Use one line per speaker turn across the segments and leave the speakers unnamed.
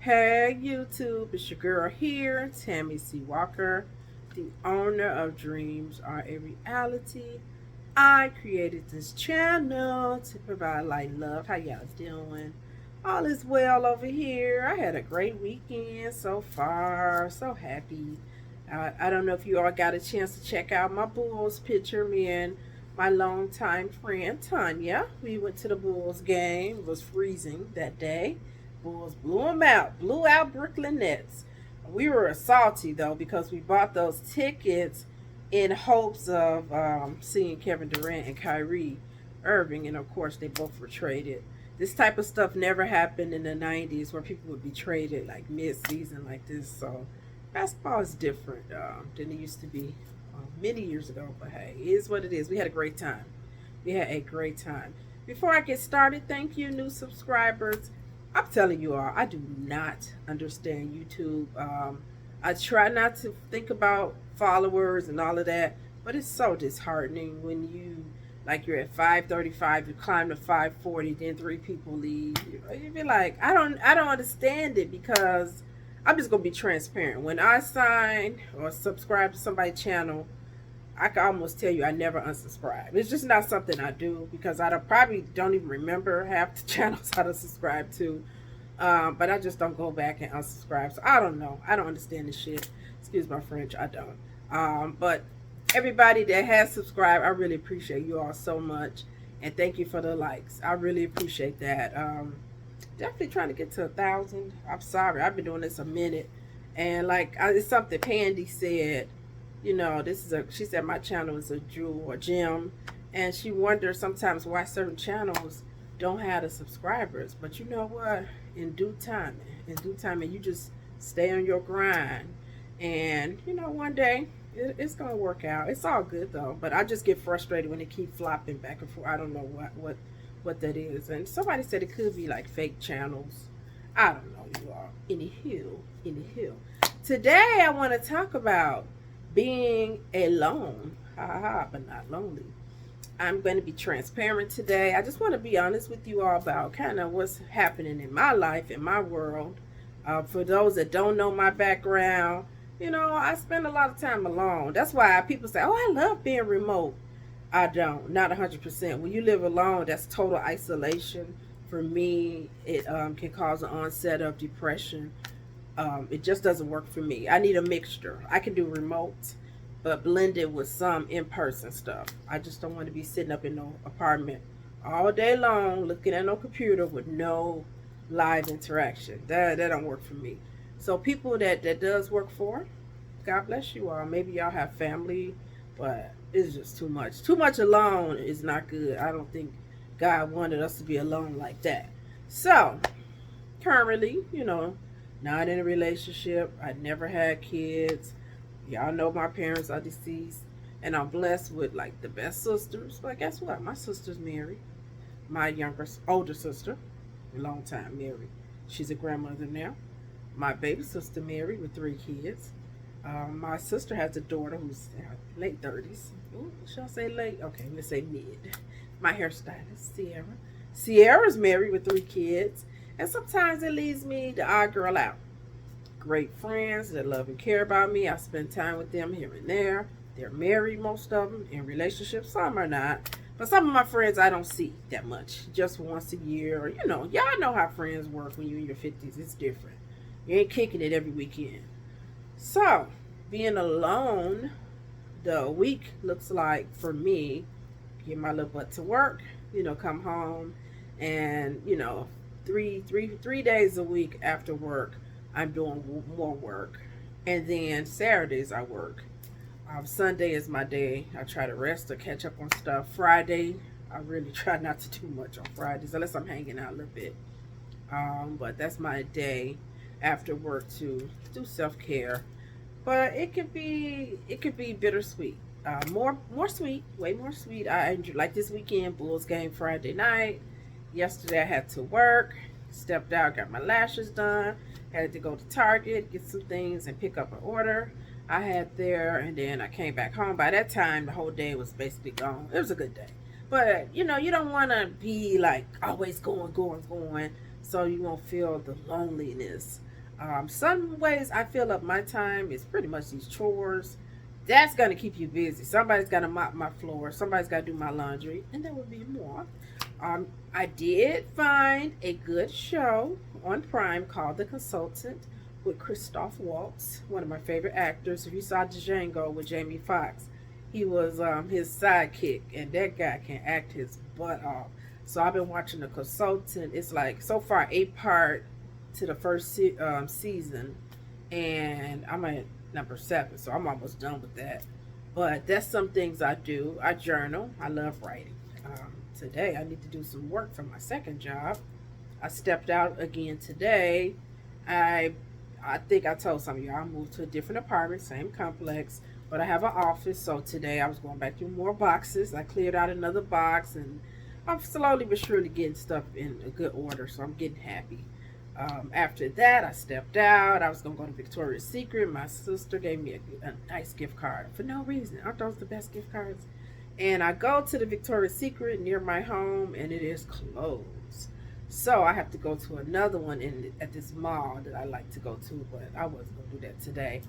Hey YouTube, it's your girl here, Tammi C Walker, the owner of Dreams Are a Reality. I created this channel to provide light and love. How y'all doing? All is well over here. I had a great weekend so far. So happy. I don't know if you all got a chance to check out my Bulls picture. Me and my longtime friend Tanya. We went to the Bulls game. It was freezing that day. Bulls blew them out. Blew out Brooklyn Nets. We were salty though because we bought those tickets in hopes of seeing Kevin Durant and Kyrie Irving, and of course they both were traded. This type of stuff never happened in the 90s where people would be traded like mid-season like this. So basketball is different than it used to be many years ago. But hey, it is what it is. We had a great time. We had a great time. Before I get started, thank you, new subscribers. I'm telling you all, I do not understand YouTube. I try not to think about followers and all of that, but it's so disheartening when you're at 535, you climb to 540, then three people leave. You be like, I don't understand it because I'm just gonna be transparent. When I sign or subscribe to somebody's channel, I can almost tell you I never unsubscribe. It's just not something I do because probably don't even remember half the channels I subscribe to. But I just don't go back and unsubscribe. So I don't know. I don't understand this shit. Excuse my French. I don't. But everybody that has subscribed, I really appreciate you all so much. And thank you for the likes. I really appreciate that. Definitely trying to get to 1,000. I'm sorry. I've been doing this a minute. And it's something Pandy said. She said my channel is a jewel or gem, and she wonders sometimes why certain channels don't have the subscribers. But you know what? In due time, and you just stay on your grind, and one day it's gonna work out. It's all good though. But I just get frustrated when they keep flopping back and forth. I don't know what that is. And somebody said it could be like fake channels. I don't know, you all. Anywho, today I want to talk about being alone, but not lonely. I'm going to be transparent today. I just want to be honest with you all about kind of what's happening in my life, in my world. For those that don't know my background, I spend a lot of time alone. That's why people say, oh, I love being remote. I don't, not 100%. When you live alone, that's total isolation. For me, it can cause an onset of depression. It just doesn't work for me. I need a mixture. I can do remote, but blended with some in-person stuff. I just don't want to be sitting up in no apartment all day long looking at no computer with no live interaction. That don't work for me. So people that does work for, God bless you all. Maybe y'all have family, but it's just too much. Too much alone is not good. I don't think God wanted us to be alone like that. So currently, not in a relationship. I never had kids. Y'all know my parents are deceased. And I'm blessed with like the best sisters. But guess what? My sister's married. My older sister, a long time married. She's a grandmother now. My baby sister married with 3 kids. My sister has a daughter who's late 30s. Ooh, should I say late? Okay, let's say mid. My hairstylist, Sierra. Sierra's married with 3 kids. And sometimes it leaves me the odd girl out. Great friends that love and care about me. I spend time with them here and there. They're married, most of them, in relationships. Some are not. But some of my friends I don't see that much. Just once a year. Or, y'all know how friends work when you're in your 50s. It's different. You ain't kicking it every weekend. So, being alone, the week looks like for me, get my little butt to work, come home, and, 3 days a week after work, I'm doing more work. And then Saturdays I work. Sunday is my day. I try to rest or catch up on stuff. Friday, I really try not to do much on Fridays unless I'm hanging out a little bit. But that's my day after work to do self-care. But it could be bittersweet. More sweet, way more sweet. I enjoy, like this weekend, Bulls game Friday night. Yesterday I had to work, stepped out, got my lashes done, had to go to Target, get some things and pick up an order I had there, and then I came back home. By that time, the whole day was basically gone. It was a good day. But, you don't want to be like always going, so you won't feel the loneliness. Some ways I fill up my time is pretty much these chores. That's gonna keep you busy. Somebody's gotta mop my floor. Somebody's gotta do my laundry, and there will be more. I did find a good show on Prime called The Consultant with Christoph Waltz, one of my favorite actors. If you saw Django with Jamie Foxx, he was his sidekick, and that guy can act his butt off. So I've been watching The Consultant. It's like so far 8 part to the first season, and I'm at number 7, so I'm almost done with that. But that's some things I do. I journal. I love writing. Today I need to do some work for my second job. I stepped out again today. I I think I told some of y'all I moved to a different apartment, same complex, but I have an office. So today I was going back through more boxes. I cleared out another box, and I'm slowly but surely getting stuff in a good order. So I'm getting happy. After that, I stepped out. I was going to go to Victoria's Secret. My sister gave me a nice gift card for no reason. Aren't those the best gift cards? And I go to the Victoria's Secret near my home, and it is closed. So I have to go to another one at this mall that I like to go to, but I wasn't going to do that today.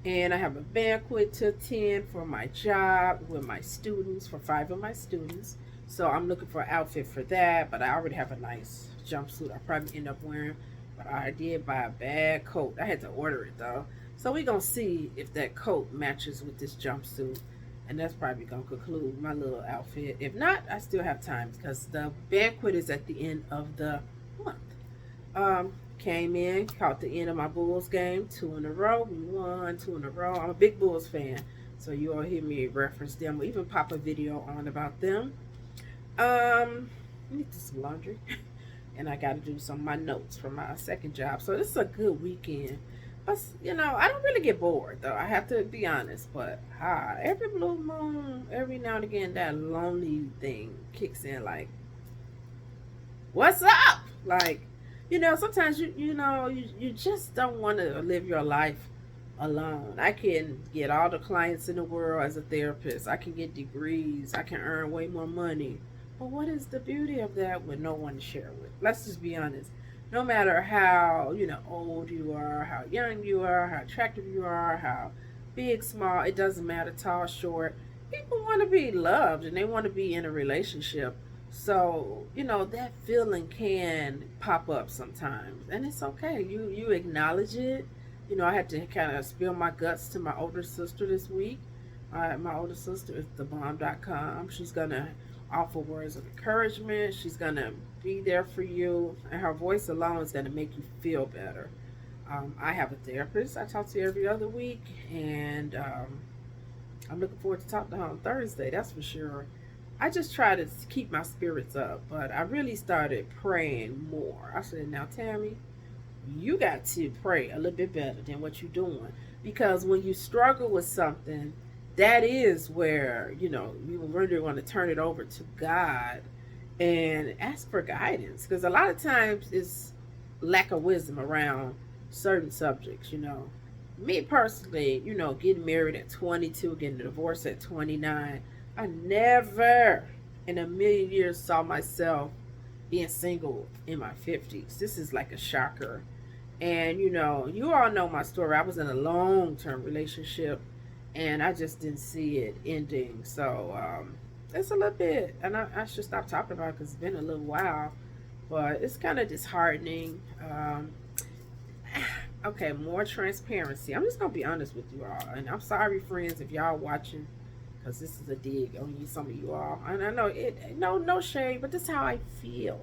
And I have a banquet to attend for my job with my students, for 5 of my students. So I'm looking for an outfit for that, but I already have a nice jumpsuit I'll probably end up wearing. But I did buy a bad coat. I had to order it though. So we're going to see if that coat matches with this jumpsuit. And that's probably going to conclude my little outfit. If not, I still have time because the banquet is at the end of the month. Came in, caught the end of my Bulls game, 2 in a row. We won 2 in a row. I'm a big Bulls fan, so you all hear me reference them or even pop a video on about them. I need to do some laundry, and I got to do some of my notes from my second job. So this is a good weekend. But, I don't really get bored, though. I have to be honest. But every blue moon, every now and again, that lonely thing kicks in. Like, what's up? Like, sometimes you just don't want to live your life alone. I can get all the clients in the world as a therapist. I can get degrees. I can earn way more money. But what is the beauty of that with no one to share with? Let's just be honest. No matter how, old you are, how young you are, how attractive you are, how big, small, it doesn't matter, tall, short. People want to be loved and they want to be in a relationship. So, that feeling can pop up sometimes. And it's okay. You acknowledge it. I had to kind of spill my guts to my older sister this week. My older sister is thebomb.com. She's going to offer words of encouragement. She's going to be there for you. And her voice alone is going to make you feel better. I have a therapist I talk to every other week. And I'm looking forward to talking to her on Thursday. That's for sure. I just try to keep my spirits up, but I really started praying more. I said, now, Tammy, you got to pray a little bit better than what you're doing. Because when you struggle with something, that is where, you really want to turn it over to God and ask for guidance. Because a lot of times it's lack of wisdom around certain subjects, Me personally, getting married at 22, getting divorced at 29, I never in a million years saw myself being single in my 50s. This is like a shocker. And, you all know my story. I was in a long-term relationship, and I just didn't see it ending. So, it's a little bit, and I should stop talking about it because it's been a little while. But it's kind of disheartening. Okay, more transparency. I'm just going to be honest with you all. And I'm sorry, friends, if y'all watching, because this is a dig on you, some of you all. And I know no shade, but this is how I feel.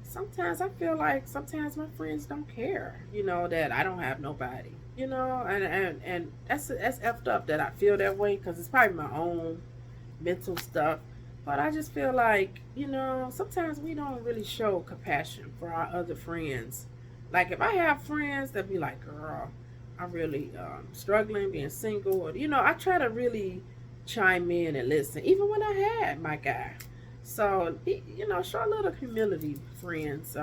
Sometimes I feel like sometimes my friends don't care, that I don't have nobody, and that's effed up that I feel that way because it's probably my own mental stuff. But I just feel like, sometimes we don't really show compassion for our other friends. Like if I have friends that be like, girl, I'm really struggling being single, or, I try to really chime in and listen, even when I had my guy. So, show a little humility, friends.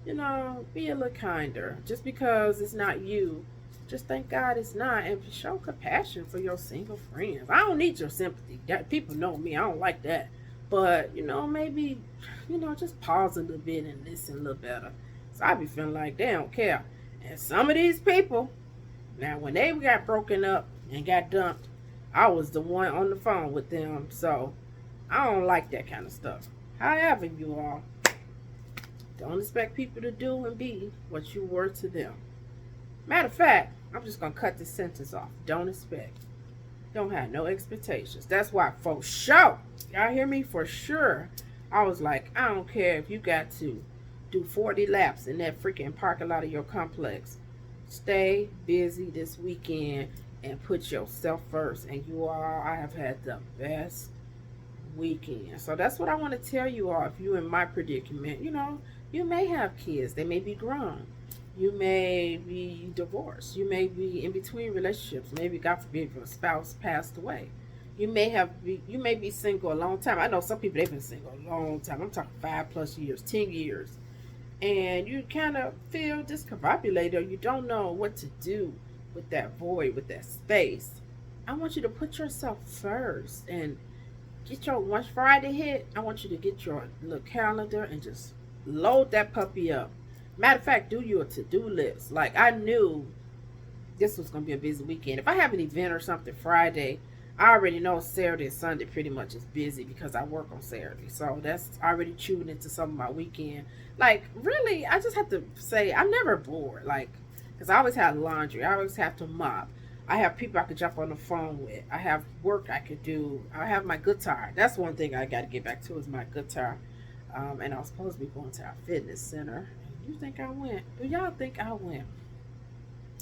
Be a little kinder. Just because it's not you, just thank God it's not, and show compassion for your single friends. I don't need your sympathy. People know me. I don't like that. But, maybe, just pause a little bit and listen a little better. So I be feeling like they don't care. And some of these people, now when they got broken up and got dumped, I was the one on the phone with them. So I don't like that kind of stuff. However, you all, don't expect people to do and be what you were to them. Matter of fact, I'm just going to cut this sentence off. Don't expect. Don't have no expectations. That's why, for sure, y'all hear me? For sure, I was like, I don't care if you got to do 40 laps in that freaking parking lot of your complex. Stay busy this weekend and put yourself first. And you all, I have had the best weekend. So that's what I want to tell you all. If you're in my predicament, you may have kids. They may be grown. You may be divorced. You may be in between relationships. Maybe, God forbid, your spouse passed away. You may be single a long time. I know some people, they've been single a long time. I'm talking 5+ years, 10 years. And you kind of feel discombobulated, or you don't know what to do with that void, with that space. I want you to put yourself first and once Friday hit, I want you to get your little calendar and just load that puppy up. Matter of fact, do you a to-do list. Like, I knew this was going to be a busy weekend. If I have an event or something Friday, I already know Saturday and Sunday pretty much is busy because I work on Saturday. So that's already chewing into some of my weekend. Like, really, I just have to say, I'm never bored. Like, because I always have laundry. I always have to mop. I have people I could jump on the phone with. I have work I could do. I have my guitar. That's one thing I got to get back to is my guitar. And I was supposed to be going to our fitness center. You think I went? Do y'all think I went?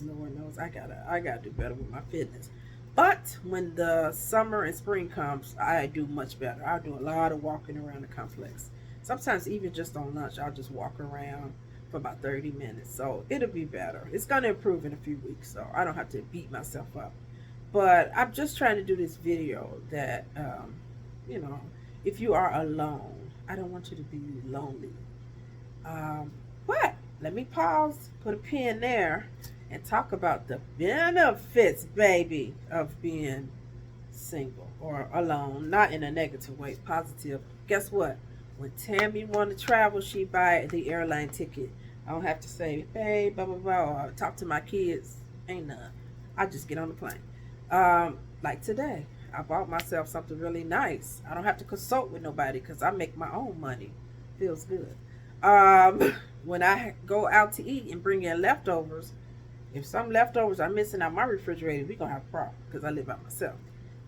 No one knows. I gotta do better with my fitness. But when the summer and spring comes, I do much better. I'll do a lot of walking around the complex. Sometimes even just on lunch, I'll just walk around for about 30 minutes. So it'll be better. It's gonna improve in a few weeks, so I don't have to beat myself up. But I'm just trying to do this video that, if you are alone, I don't want you to be lonely. But let me pause, put a pin there, and talk about the benefits, baby, of being single or alone. Not in a negative way, positive. Guess what? When Tammy want to travel, she buy the airline ticket. I don't have to say, hey, blah, blah, blah, or talk to my kids. Ain't none. I just get on the plane. Like today, I bought myself something really nice. I don't have to consult with nobody because I make my own money. Feels good. When I go out to eat and bring in leftovers, if some leftovers are missing out my refrigerator, we're going to have a problem because I live by myself.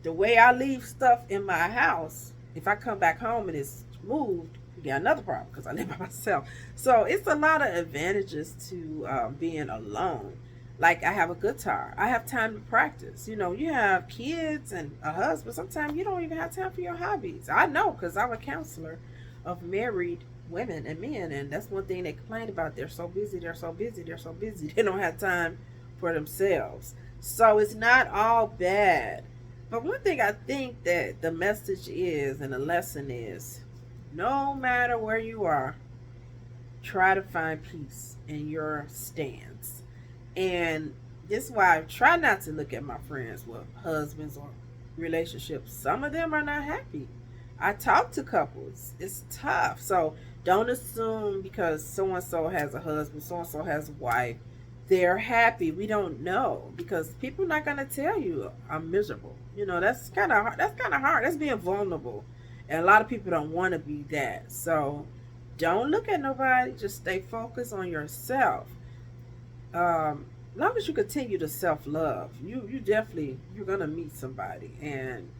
The way I leave stuff in my house, if I come back home and it's moved, we got another problem because I live by myself. So it's a lot of advantages to being alone. Like, I have a guitar. I have time to practice. You have kids and a husband. Sometimes you don't even have time for your hobbies. I know because I'm a counselor of married women and men, and that's one thing they complain about. They're so busy, they don't have time for themselves. So it's not all bad. But one thing I think that the message is, and the lesson is, no matter where you are, try to find peace in your stance. And this is why I try not to look at my friends with husbands or relationships. Some of them are not happy. I talk to couples. It's tough. So don't assume because so-and-so has a husband, so-and-so has a wife, they're happy. We don't know because people are not going to tell you I'm miserable. That's kind of hard. That's being vulnerable. And a lot of people don't want to be that. So don't look at nobody. Just stay focused on yourself. Long as you continue to self-love, you're going to meet somebody. And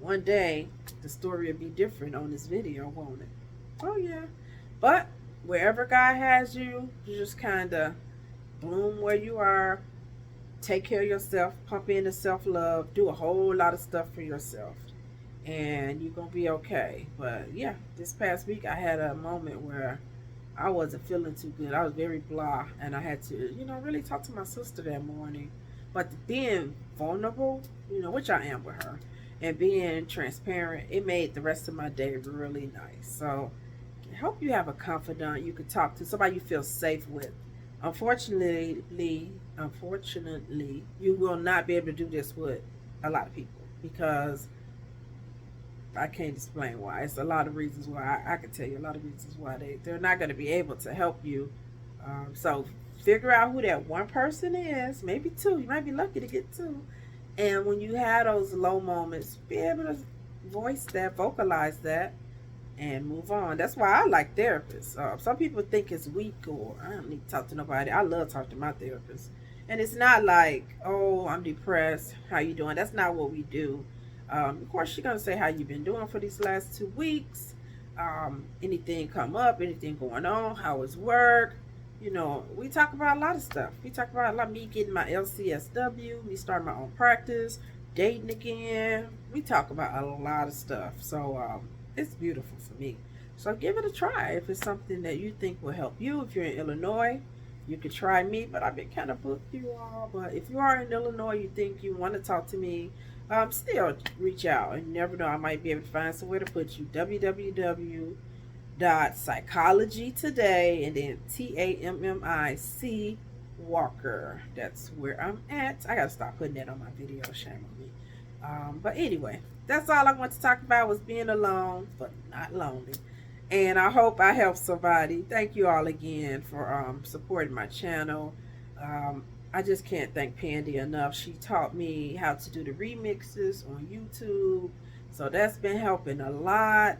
one day, the story will be different on this video, won't it? Oh, yeah. But wherever God has you, you just kind of bloom where you are. Take care of yourself. Pump into self-love. Do a whole lot of stuff for yourself. And you're going to be okay. But, yeah, this past week, I had a moment where I wasn't feeling too good. I was very blah. And I had to, really talk to my sister that morning. But being vulnerable, which I am with her, and being transparent, it made the rest of my day really nice. So I hope you have a confidant you could talk to, somebody you feel safe with. Unfortunately, you will not be able to do this with a lot of people because I can't explain why. It's a lot of reasons why. I can tell you a lot of reasons why they're not going to be able to help you. So figure out who that one person is, maybe two. You might be lucky to get two. And when you have those low moments, be able to voice that, vocalize that, and move on. That's why I like therapists. Some people think it's weak or I don't need to talk to nobody. I love talking to my therapist. And it's not like, oh, I'm depressed. How you doing? That's not what we do. Of course, she's going to say how you've been doing for these last 2 weeks. Anything come up, anything going on, how is work. You know, we talk about a lot of stuff. We talk about a lot, me getting my LCSW, me starting my own practice, dating again. We talk about a lot of stuff. So it's beautiful for me. So give it a try if it's something that you think will help you. If you're in Illinois, you could try me, but I've been kind of booked you all. But if you are in Illinois, you think you want to talk to me, still reach out. And you never know, I might be able to find somewhere to put you. www.psychologytoday and then TAMMIC Walker. That's where I'm at. I gotta stop putting that on my video. Shame on me. But anyway, that's all I want to talk about was being alone, but not lonely. And I hope I helped somebody. Thank you all again for supporting my channel. I just can't thank Pandy enough. She taught me how to do the remixes on YouTube. So that's been helping a lot.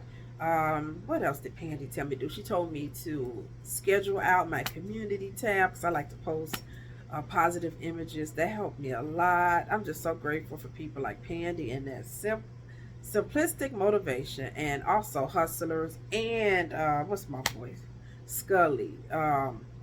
What else did Pandy tell me to do? She told me to schedule out my community tab because I like to post positive images. That helped me a lot. I'm just so grateful for people like Pandy and that simplistic motivation, and also hustlers, and what's my voice, Scully.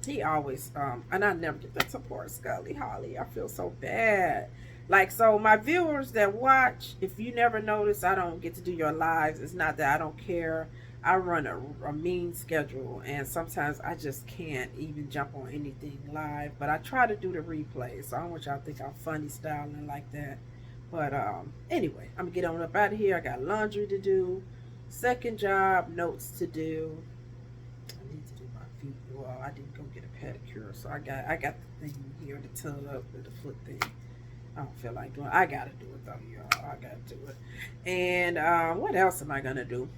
He always and I never get that support. Scully, Holly, I feel so bad. Like, so my viewers that watch, if you never notice, I don't get to do your lives. It's not that I don't care. I run a mean schedule, and sometimes I just can't even jump on anything live, but I try to do the replays. So I don't want y'all to think I'm funny styling like that. But anyway, I'm gonna get on up out of here. I got laundry to do, second job, notes to do. I need to do my feet. Well, I didn't go get a pedicure, so I got the thing here, the tub, the foot thing. I don't feel like doing it. I gotta do it though, y'all. I gotta do it. And what else am I gonna do?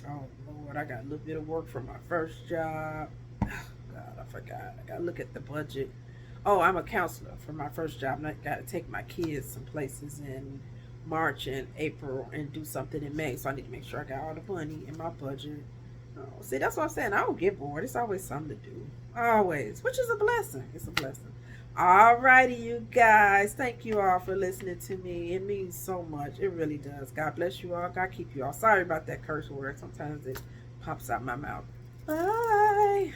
Oh Lord, I got a little bit of work from my first job. Oh, God, I forgot. I gotta look at the budget. Oh, I'm a counselor for my first job, and I got to take my kids some places in March and April and do something in May. So I need to make sure I got all the money in my budget. Oh, see, that's what I'm saying. I don't get bored. It's always something to do. Always, which is a blessing. It's a blessing. Alrighty, you guys. Thank you all for listening to me. It means so much. It really does. God bless you all. God keep you all. Sorry about that curse word. Sometimes it pops out my mouth. Bye.